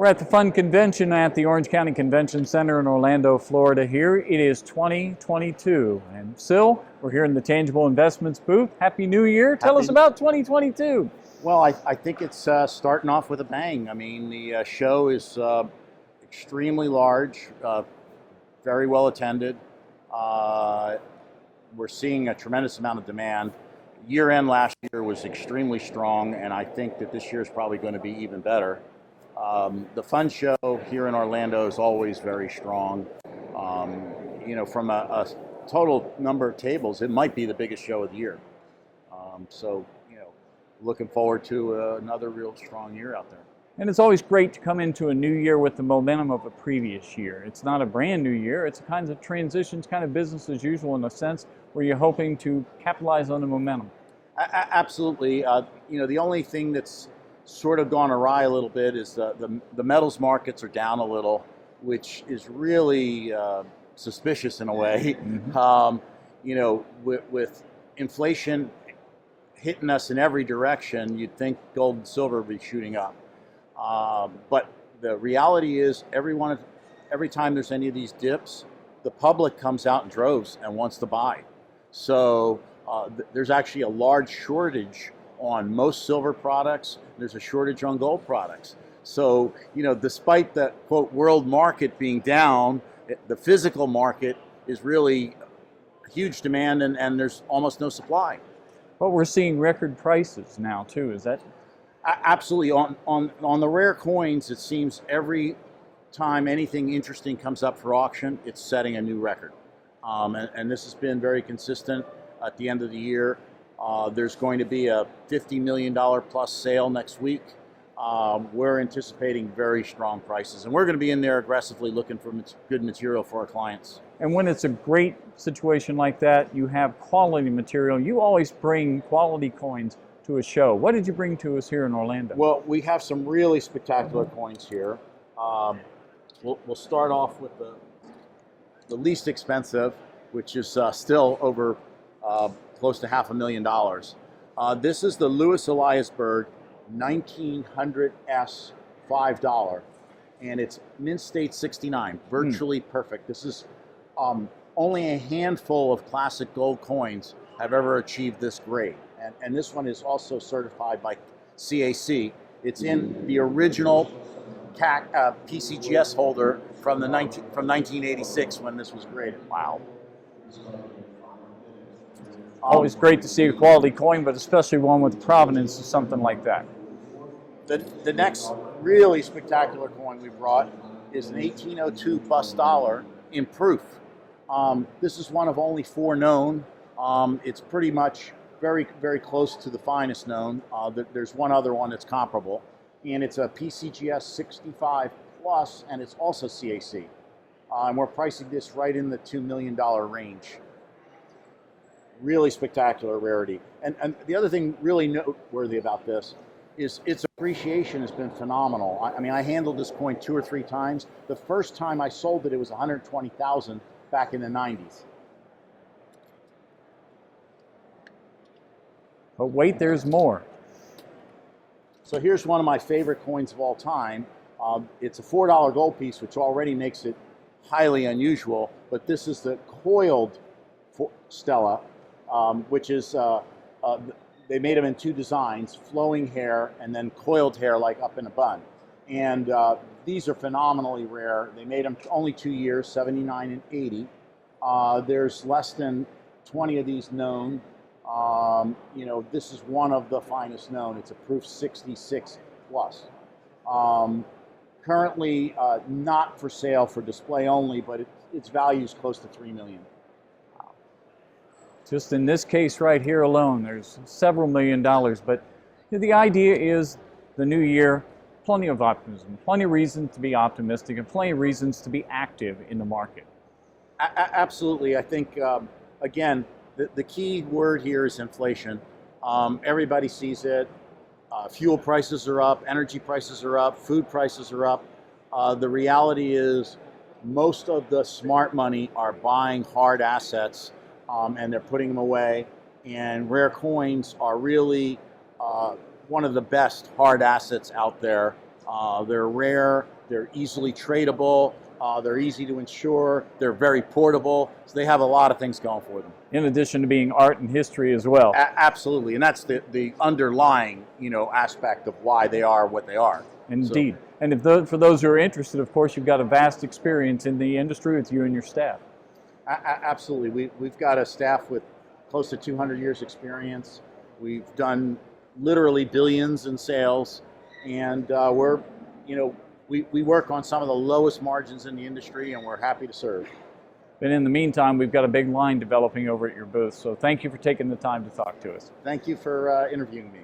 We're at the Fund Convention at the Orange County Convention Center in Orlando, Florida here. It is 2022. And Sil, we're here in the Tangible Investments booth. Happy New Year. Tell us about 2022. Well, I think it's starting off with a bang. I mean, the show is extremely large, very well attended. We're seeing a tremendous amount of demand. Year-end last year was extremely strong, and I think that this year is probably going to be even better. The fund show here in Orlando is always very strong. From a total number of tables, it might be the biggest show of the year. Looking forward to another real strong year out there. And it's always great to come into a new year with the momentum of a previous year. It's not a brand new year. It's a kind of transitions, kind of business as usual in a sense, where you're hoping to capitalize on the momentum. Absolutely. The only thing that's sort of gone awry a little bit is the metals markets are down a little, which is really suspicious in a way. Mm-hmm. With inflation hitting us in every direction, you'd think gold and silver would be shooting up. But the reality is every time there's any of these dips, the public comes out in droves and wants to buy. So there's actually a large shortage on most silver products. There's a shortage on gold products. So, despite the quote world market being down, the physical market is really huge demand and there's almost no supply. But we're seeing record prices now too, is that? Absolutely. On the rare coins, it seems every time anything interesting comes up for auction, it's setting a new record. And this has been very consistent at the end of the year. There's going to be a $50 million plus sale next week. We're anticipating very strong prices, and we're going to be in there aggressively looking for good material for our clients. And when it's a great situation like that, you have quality material. You always bring quality coins to a show. What did you bring to us here in Orlando? Well, we have some really spectacular coins here. We'll start off with the least expensive, which is still over close to $500,000. This is the Louis Eliasberg 1900S $5, and it's mint state 69, virtually perfect. This is only a handful of classic gold coins have ever achieved this grade, and this one is also certified by CAC. It's in the original PCGS holder from 1986 when this was graded. Wow. Always great to see a quality coin, but especially one with provenance of something like that. The next really spectacular coin we brought is an 1802 bust dollar in proof. This is one of only 4 known. It's pretty much very, very close to the finest known. There's one other one that's comparable, and it's a PCGS 65 plus, and it's also CAC. And we're pricing this right in the $2 million range. Really spectacular rarity. And the other thing really noteworthy about this is its appreciation has been phenomenal. I mean, I handled this coin 2 or 3 times. The first time I sold it, it was $120,000 back in the 90s. But wait, there's more. So here's one of my favorite coins of all time. It's a $4 gold piece, which already makes it highly unusual, but this is the coiled Stella, which is, they made them in 2 designs, flowing hair and then coiled hair like up in a bun. And these are phenomenally rare. They made them only 2 years, 79 and 80. There's less than 20 of these known. This is one of the finest known. It's a proof 66 plus. Currently not for sale, for display only, but its value is close to $3 million. Just in this case right here alone, there's several $1 million. But the idea is the new year, plenty of optimism, plenty of reasons to be optimistic, and plenty of reasons to be active in the market. Absolutely. I think, again, the key word here is inflation. Everybody sees it. Fuel prices are up, energy prices are up, food prices are up. The reality is most of the smart money are buying hard assets, and they're putting them away. And rare coins are really one of the best hard assets out there They're rare, they're easily tradable, they're easy to insure, they're very portable, so they have a lot of things going for them. In addition to being art and history as well. Absolutely, and that's the underlying aspect of why they are what they are. Indeed. So, and for those who are interested, of course, you've got a vast experience in the industry with you and your staff. Absolutely. We've got a staff with close to 200 years experience. We've done literally billions in sales, and we work on some of the lowest margins in the industry, and we're happy to serve. And in the meantime, we've got a big line developing over at your booth, so thank you for taking the time to talk to us. Thank you for interviewing me.